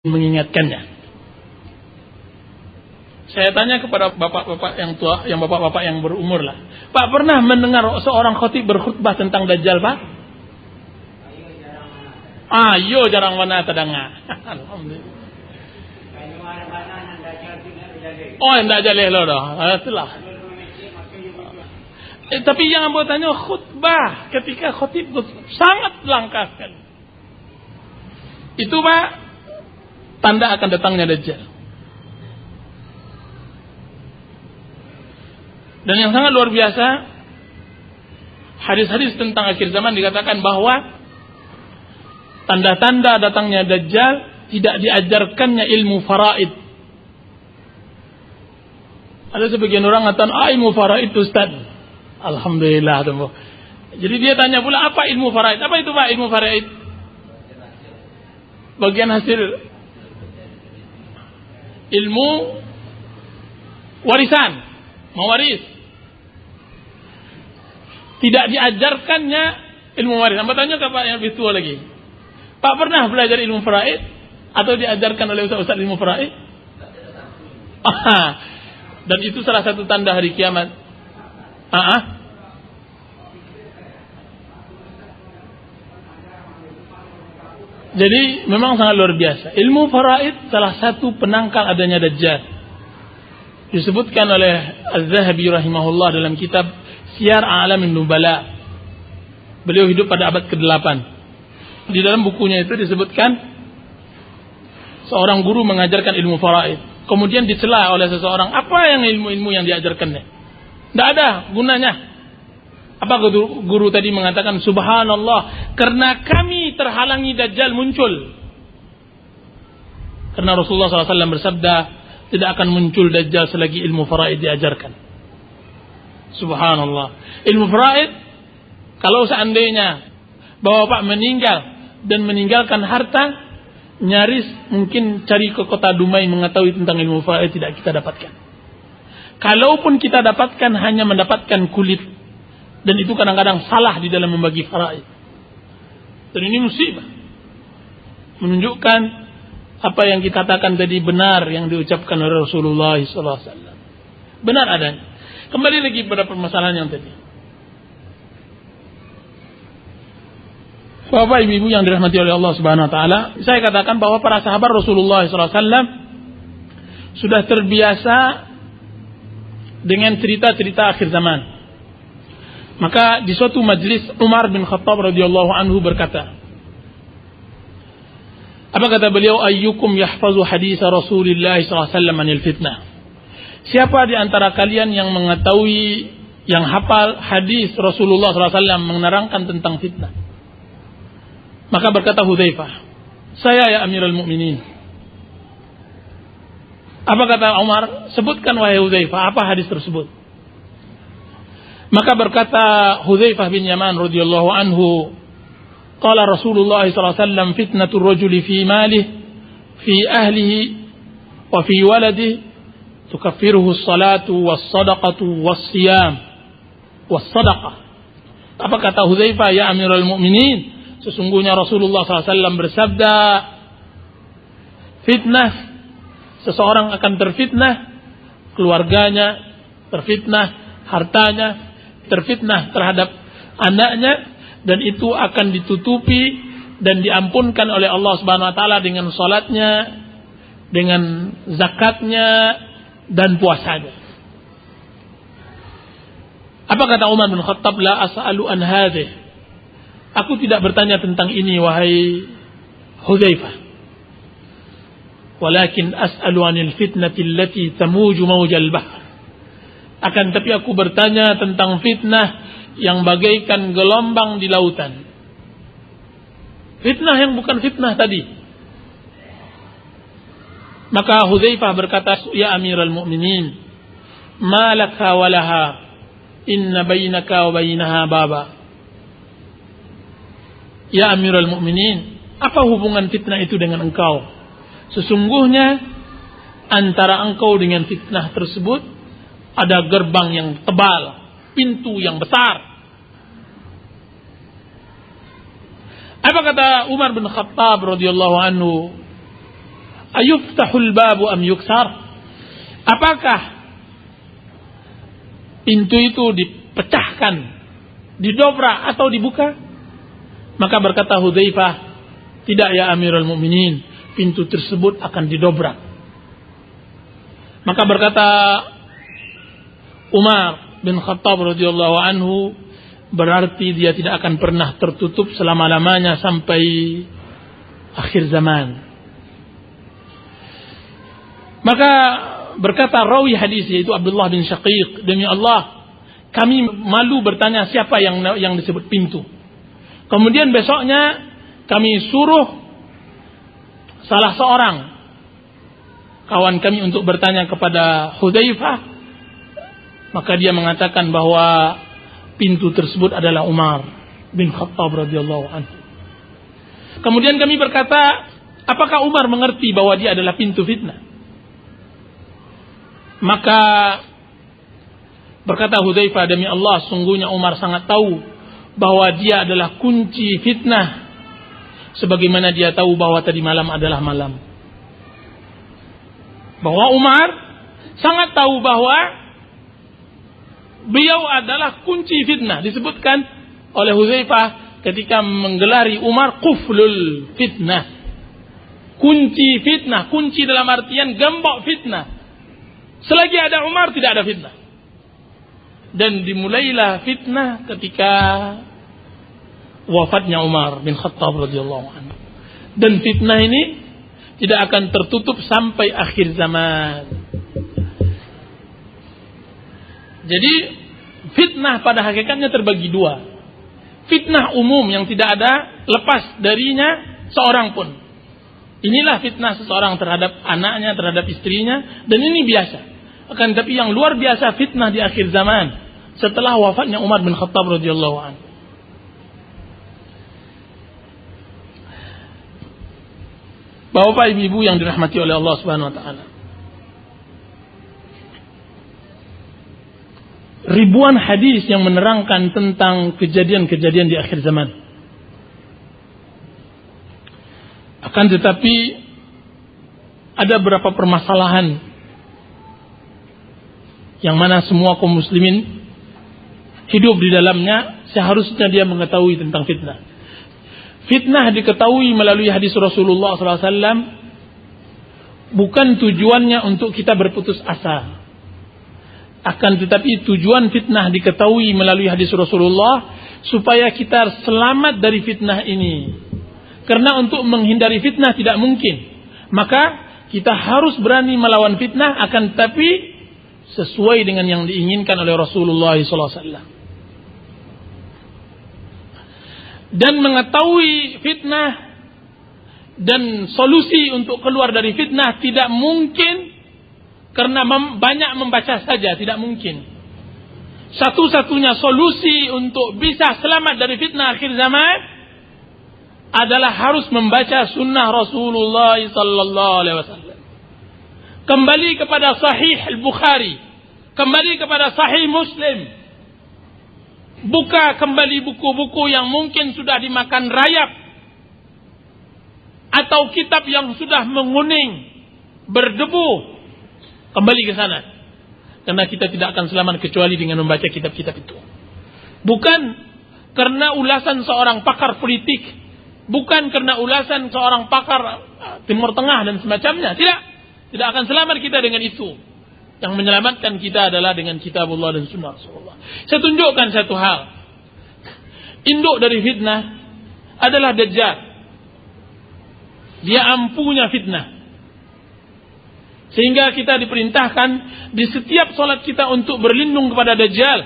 mengingatkannya. Saya tanya kepada bapak-bapak yang tua, yang bapak-bapak yang berumur lah. Pak, pernah mendengar seorang khatib berkhutbah tentang Dajjal, Pak? Ayo jarang mana tadanga. Alhamdulillah. Oh, Dajjal lo dah. Itulah. Tapi yang bertanya khutbah ketika khatib sangat langka sekali. Itu Pak, tanda akan datangnya Dajjal. Dan yang sangat luar biasa, hadis-hadis tentang akhir zaman dikatakan bahwa tanda-tanda datangnya Dajjal tidak diajarkannya ilmu faraid. Ada sebagian orang mengatakan, ilmu faraid Ustaz. Alhamdulillah. Jadi dia tanya pula, apa ilmu faraid? Apa itu Pak ilmu faraid? Bagian hasil ilmu warisan, mewaris. Tidak diajarkannya ilmu waris. Sampai tanya ke Pak yang lebih tua lagi. Pak pernah belajar ilmu faraid? Atau diajarkan oleh ustaz-ustaz ilmu faraid? Dan itu salah satu tanda hari kiamat. Jadi memang sangat luar biasa. Ilmu faraid salah satu penangkal adanya Dajjal. Disebutkan oleh Az-Zahabi rahimahullah dalam kitab Siyar A'lamin Nubala. Beliau hidup pada abad ke-8. Di dalam bukunya itu disebutkan seorang guru mengajarkan ilmu faraid. Kemudian dicela oleh seseorang, apa yang ilmu-ilmu yang diajarkannya? Tidak ada gunanya. Apa guru tadi mengatakan, subhanallah, karena kami terhalangi Dajjal muncul. Karena Rasulullah SAW bersabda, tidak akan muncul Dajjal selagi ilmu faraid diajarkan. Subhanallah. Ilmu faraid, kalau seandainya bapak meninggal dan meninggalkan harta, nyaris mungkin cari ke kota Dumai mengetahui tentang ilmu faraid tidak kita dapatkan. Kalaupun kita dapatkan, hanya mendapatkan kulit. Dan itu kadang-kadang salah di dalam membagi faraid. Dan ini musibah. Menunjukkan apa yang kita katakan tadi benar yang diucapkan oleh Rasulullah SAW. Benar adanya. Kembali lagi pada permasalahan yang tadi. Bapak ibu yang dirahmati oleh Allah Subhanahu Wa Taala, saya katakan bahwa para sahabat Rasulullah SAW sudah terbiasa dengan cerita-cerita akhir zaman. Maka di suatu majlis Umar bin Khattab radhiyallahu anhu berkata, apa kata beliau? Ayyukum yahfazu hadis Rasulullah sallallahu alaihi wasallam anil fitnah. Siapa di antara kalian yang mengetahui, yang hafal hadis Rasulullah sallallahu alaihi wasallam menerangkan tentang fitnah? Maka berkata Hudzaifah, saya ya Amirul Mukminin. Apa kata Umar? Sebutkan wahai Hudzaifah, apa hadis tersebut? Maka berkata Hudzaifah bin Yaman radhiyallahu anhu, qala Rasulullah sallallahu alaihi wasallam fitnatur rajuli fi malihi fi ahlihi wa fi waladihi tukaffiruhu as-salatu was-sadaqatu was-siyam was-sadaqah. Apa kata Hudzaifah, ya Amirul Mukminin, sesungguhnya Rasulullah sallallahu alaihi wasallam bersabda, fitnah, seseorang akan terfitnah, keluarganya terfitnah, hartanya terfitnah terhadap anaknya, dan itu akan ditutupi dan diampunkan oleh Allah Subhanahu Wa Taala dengan salatnya, dengan zakatnya dan puasanya. Apa kata Umar bin Khattab? La as'alu an hadhihi. Aku tidak bertanya tentang ini wahai Hudzaifah. Walakin as'alu anil fitnati allati tamuju mawjal bahr. Akan tapi aku bertanya tentang fitnah yang bagaikan gelombang di lautan. Fitnah yang bukan fitnah tadi. Maka Hudzaifah berkata, ya Amirul Mukminin, ma laka wa laha, inna bainaka wa bainaha baba. Ya Amirul Mukminin, apa hubungan fitnah itu dengan engkau? Sesungguhnya antara engkau dengan fitnah tersebut ada gerbang yang tebal, pintu yang besar. Apa kata Umar bin Khattab radhiyallahu anhu? ayuftahul babu am yuksar? Apakah pintu itu dipecahkan, didobrak atau dibuka? Maka berkata Hudzaifah, tidak ya Amirul Mukminin, pintu tersebut akan didobrak. Maka berkata Umar bin Khattab radhiyallahu anhu, berarti dia tidak akan pernah tertutup selama-lamanya sampai akhir zaman. Maka berkata rawi hadis yaitu Abdullah bin Syaqiq, demi Allah kami malu bertanya siapa yang disebut pintu. Kemudian besoknya kami suruh salah seorang kawan kami untuk bertanya kepada Hudzaifah, maka dia mengatakan bahwa pintu tersebut adalah Umar bin Khattab radhiyallahu anhu. Kemudian kami berkata, apakah Umar mengerti bahwa dia adalah pintu fitnah? Maka berkata Hudzaifah, demi Allah sungguhnya Umar sangat tahu bahwa dia adalah kunci fitnah, sebagaimana dia tahu bahwa tadi malam adalah malam. Bahwa Umar sangat tahu bahwa beliau adalah kunci fitnah. Disebutkan oleh Hudzaifah ketika menggelari Umar quflul fitnah, kunci fitnah, kunci dalam artian gembok fitnah. Selagi ada Umar tidak ada fitnah. Dan dimulailah fitnah ketika wafatnya Umar bin Khattab radhiyallahu anhu. Dan fitnah ini tidak akan tertutup sampai akhir zaman. Jadi fitnah pada hakikatnya terbagi dua. Fitnah umum yang tidak ada lepas darinya seorang pun. Inilah fitnah seseorang terhadap anaknya, terhadap istrinya, dan ini biasa. Akan tapi yang luar biasa fitnah di akhir zaman setelah wafatnya Umar bin Khattab radhiyallahu anhu. Bapak ibu yang dirahmati oleh Allah Subhanahu wa taala. Ribuan hadis yang menerangkan tentang kejadian-kejadian di akhir zaman. Akan tetapi ada beberapa permasalahan yang mana semua kaum muslimin hidup di dalamnya, seharusnya dia mengetahui tentang fitnah. Fitnah diketahui melalui hadis Rasulullah SAW, bukan tujuannya untuk kita berputus asa. Akan tetapi tujuan fitnah diketahui melalui hadis Rasulullah supaya kita selamat dari fitnah ini. Karena untuk menghindari fitnah tidak mungkin, maka kita harus berani melawan fitnah, akan tetapi sesuai dengan yang diinginkan oleh Rasulullah SAW. Dan mengetahui fitnah dan solusi untuk keluar dari fitnah tidak mungkin karena banyak membaca saja, tidak mungkin. Satu-satunya solusi untuk bisa selamat dari fitnah akhir zaman adalah harus membaca sunnah Rasulullah sallallahu alaihi wasallam. Kembali kepada Sahih Al-Bukhari, kembali kepada Sahih Muslim. Buka kembali buku-buku yang mungkin sudah dimakan rayap, atau kitab yang sudah menguning, berdebu. Kembali ke sana. Karena kita tidak akan selamat kecuali dengan membaca kitab-kitab itu. Bukan karena ulasan seorang pakar politik, bukan karena ulasan seorang pakar Timur Tengah dan semacamnya. Tidak akan selamat kita dengan itu. Yang menyelamatkan kita adalah dengan kitabullah dan sunnah Rasulullah. Saya tunjukkan satu hal. Induk dari fitnah adalah Dajjal. Dia ampunya fitnah. Sehingga kita diperintahkan di setiap salat kita untuk berlindung kepada Dajjal.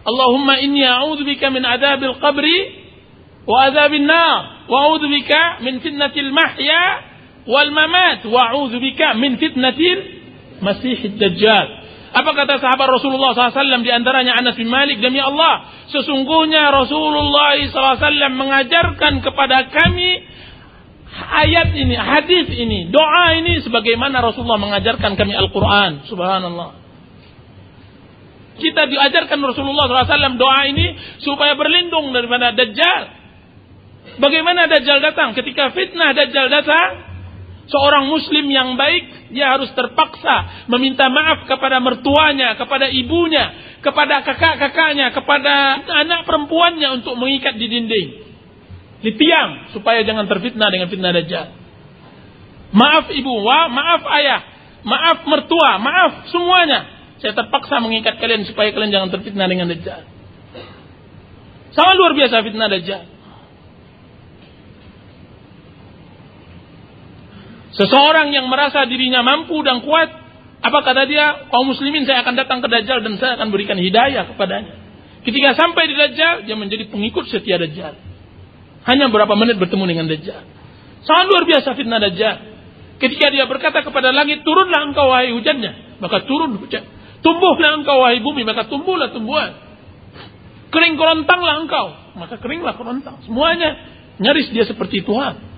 Allahumma inni a'udzubika min adzabil qabri wa adzabin nar, wa a'udzubika min fitnatil mahya wal mamat, wa a'udzubika min fitnatil Masihid Dajjal. Apa kata sahabat Rasulullah SAW, di antaranya Anas bin Malik, demi Allah, sesungguhnya Rasulullah SAW mengajarkan kepada kami ayat ini, hadis ini, doa ini, sebagaimana Rasulullah mengajarkan kami Al-Quran. Subhanallah. Kita diajarkan Rasulullah SAW doa ini supaya berlindung daripada Dajjal. Bagaimana Dajjal datang? Ketika fitnah Dajjal datang, Seorang muslim yang baik, dia harus terpaksa meminta maaf kepada mertuanya, kepada ibunya, kepada kakak-kakaknya, kepada anak perempuannya untuk mengikat di dinding, di tiang, supaya jangan terfitnah dengan fitnah Dajjal. Maaf ibu, maaf ayah, maaf mertua, maaf semuanya. Saya terpaksa mengikat kalian supaya kalian jangan terfitnah dengan Dajjal. Sangat luar biasa fitnah Dajjal. Seseorang yang merasa dirinya mampu dan kuat, apa kata dia? Kaum muslimin, saya akan datang ke Dajjal dan saya akan berikan hidayah kepadanya. Ketika sampai di Dajjal, dia menjadi pengikut setia Dajjal. Hanya beberapa menit bertemu dengan Dajjal. Sangat luar biasa fitnah Dajjal. Ketika dia berkata kepada langit, turunlah engkau wahai hujannya, maka turun hujan. Tumbuhlah engkau wahai bumi, maka tumbuhlah tumbuhan. Kering kerontanglah engkau, maka keringlah kerontang. Semuanya nyaris dia seperti Tuhan.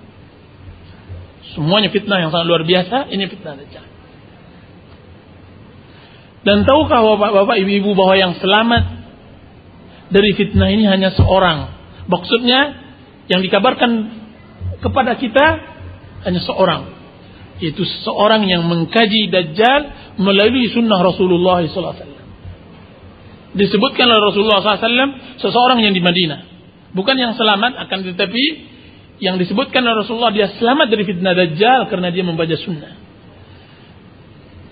Semuanya fitnah yang sangat luar biasa. Ini fitnah Dajjal. Dan tahukah bapak-bapak, ibu-ibu, bahwa yang selamat dari fitnah ini hanya seorang. Maksudnya yang dikabarkan kepada kita hanya seorang, yaitu seorang yang mengkaji Dajjal melalui sunnah Rasulullah SAW. Disebutkan oleh Rasulullah SAW seseorang yang di Madinah, bukan yang selamat, akan tetapi yang disebutkan oleh Rasulullah dia selamat dari fitnah Dajjal karena dia membaca sunnah.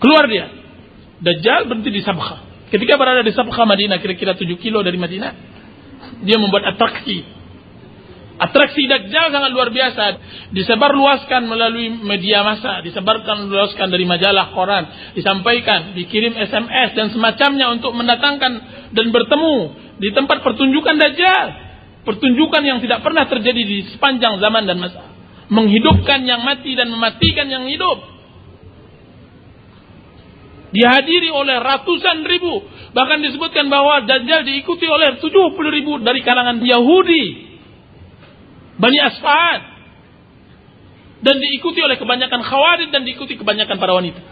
Keluar dia, Dajjal berhenti di Sabkhah. Ketika berada di Sabkhah Madinah, kira-kira 7 kilo dari Madinah, dia membuat atraksi. Atraksi Dajjal sangat luar biasa. Disebarluaskan melalui media massa, disebarluaskan dari majalah, koran, disampaikan, dikirim SMS dan semacamnya untuk mendatangkan dan bertemu di tempat pertunjukan Dajjal. Pertunjukan yang tidak pernah terjadi di sepanjang zaman dan masa. Menghidupkan yang mati dan mematikan yang hidup. Dihadiri oleh ratusan ribu. Bahkan disebutkan bahwa Dajjal diikuti oleh 70 ribu dari kalangan Yahudi, Bani Asfad. Dan diikuti oleh kebanyakan Khawarij dan diikuti kebanyakan para wanita.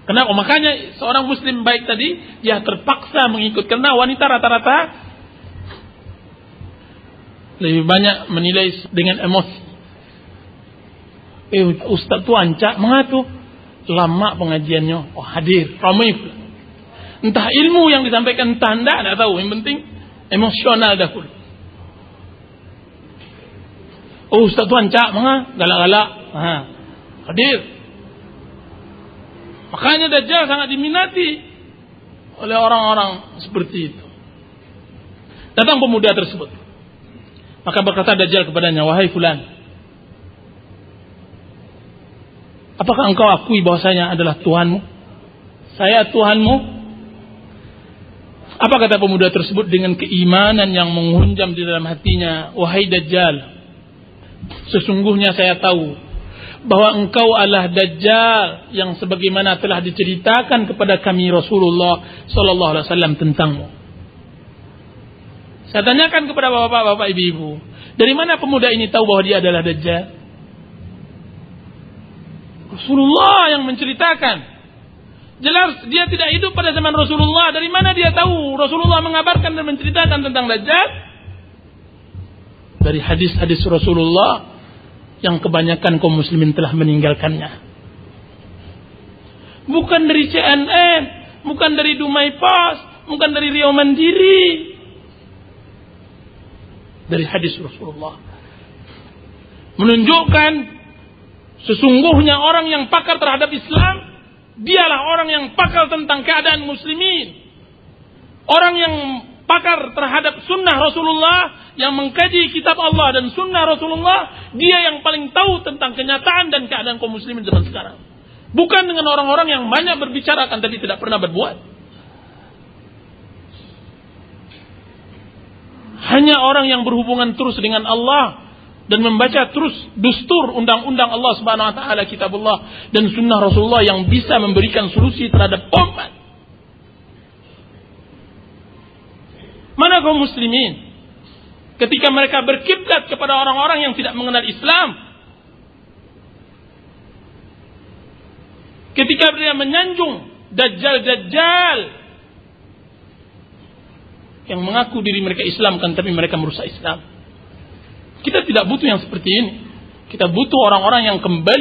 Kenapa? Makanya seorang muslim baik tadi, dia terpaksa mengikut. Karena wanita rata-rata lebih banyak menilai dengan emosi. Ustaz tu ancak mengatu, lama pengajiannya, hadir, ramai. Entah ilmu yang disampaikan, entah anda tidak tahu. Yang penting emosional dahulu. Ustaz tu ancak galak-galak, hadir. Makanya Dajjal sangat diminati oleh orang-orang seperti itu. Datang pemuda tersebut. Maka berkata Dajjal kepadanya, wahai fulan, apakah engkau akui bahwasanya adalah Tuhanmu? Saya Tuhanmu? Apa kata pemuda tersebut dengan keimanan yang menghunjam di dalam hatinya? Wahai Dajjal, sesungguhnya saya tahu bahwa engkau adalah Dajjal yang sebagaimana telah diceritakan kepada kami Rasulullah sallallahu alaihi wasallam tentangmu. Saya tanyakan kepada bapak-bapak, ibu-ibu, dari mana pemuda ini tahu bahwa dia adalah Dajjal? Rasulullah yang menceritakan. Jelas dia tidak hidup pada zaman Rasulullah. Dari mana dia tahu Rasulullah mengabarkan dan menceritakan tentang Dajjal? Dari hadis-hadis Rasulullah yang kebanyakan kaum muslimin telah meninggalkannya. Bukan dari CNN, bukan dari Dumai Pos, bukan dari Riau Mandiri. Dari hadis Rasulullah menunjukkan sesungguhnya orang yang pakar terhadap Islam, dialah orang yang pakar tentang keadaan muslimin. Orang yang pakar terhadap sunnah Rasulullah, yang mengkaji kitab Allah dan sunnah Rasulullah, dia yang paling tahu tentang kenyataan dan keadaan kaum muslimin zaman sekarang. Bukan dengan orang-orang yang banyak berbicara kan tapi tidak pernah berbuat. Hanya orang yang berhubungan terus dengan Allah dan membaca terus dustur undang-undang Allah Subhanahu wa taala, kitabullah dan sunnah Rasulullah yang bisa memberikan solusi terhadap umat. Mana kaum muslimin ketika mereka berkiblat kepada orang-orang yang tidak mengenal Islam? Ketika mereka menyanjung Dajjal yang mengaku diri mereka Islam kan tapi mereka merusak Islam. Kita tidak butuh yang seperti ini. Kita butuh orang-orang yang kembali